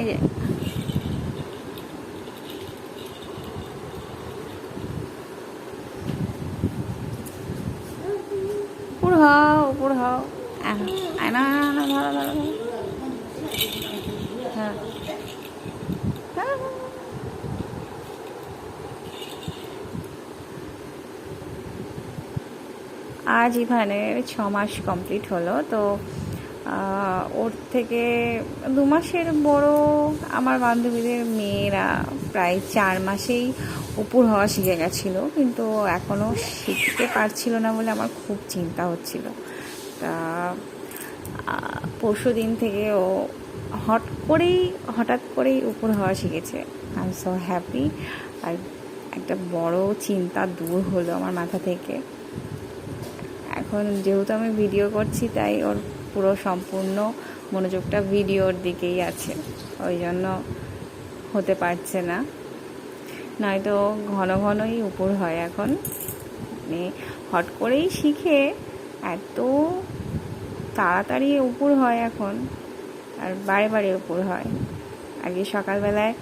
এই যে উপর হও, উপর হও। না না না, ধরো ধরো ধরো। হ্যাঁ হ্যাঁ। আজ ইভানের 6 মাস কমপ্লিট হলো। তো ওর থেকে 2 মাসের বড় আমার বান্ধবীদের মেয়েরা প্রায় 4 মাসেই উপর হওয়া শিখে গেছিলো, কিন্তু এখনও শিখতে পারছিল না বলে আমার খুব চিন্তা হচ্ছিল। তা পরশু দিন থেকে ও হঠাৎ করেই উপর হওয়া শিখেছে। I am so happy. আর একটা বড় চিন্তা দূর হলো আমার মাথা থেকে। এখন যেহেতু আমি ভিডিও করছি, তাই ওর পুরো সম্পূর্ণ মনোযোগটা ভিডিওর দিকেই আছে, ওই জন্য হতে পারছে না। নয়তো ঘন ঘনই উপর হয় এখন, মানে হট করেই শিখে এত তাড়াতাড়ি উপর হয় এখন, আর বারে বারে উপর হয়। আগে সকালবেলায়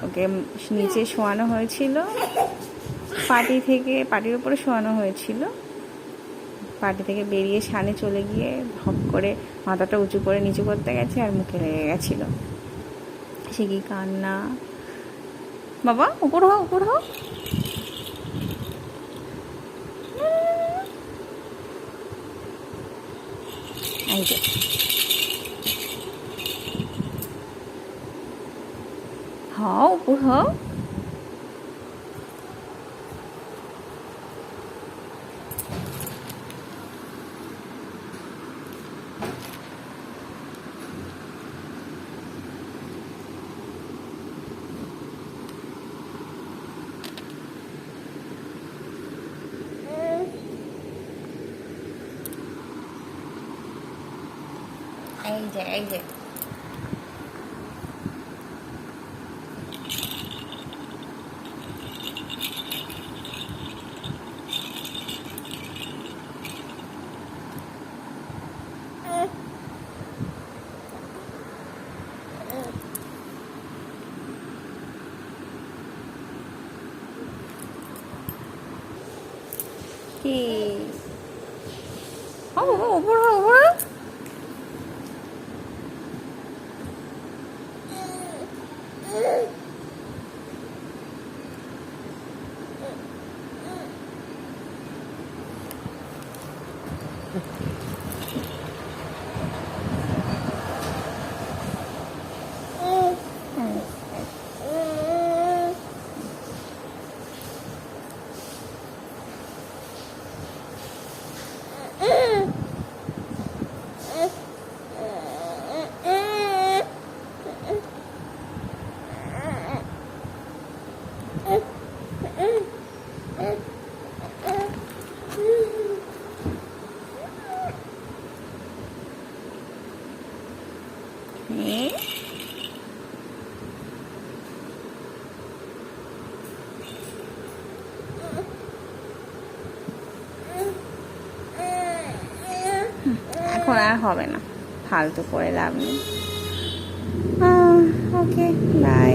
ওকে নিচে শোয়ানো হয়েছিল, পাটির উপরে শোয়ানো হয়েছিল। পাটি থেকে বেরিয়ে সানে চলে গিয়ে হপ করে মাথাটা উঁচু করে নিচু করতে গেছে, আর মুখে লেগে গেছিল। সে কি কান্না! বাবা উপর হও, উপর হও। এই যে হও, উপর হও। এই যে এই যে কি হও, উপর হও, উপর হও। এখন আর হবে না, ফালতু করে লাভ নেই। ওকে, বাই।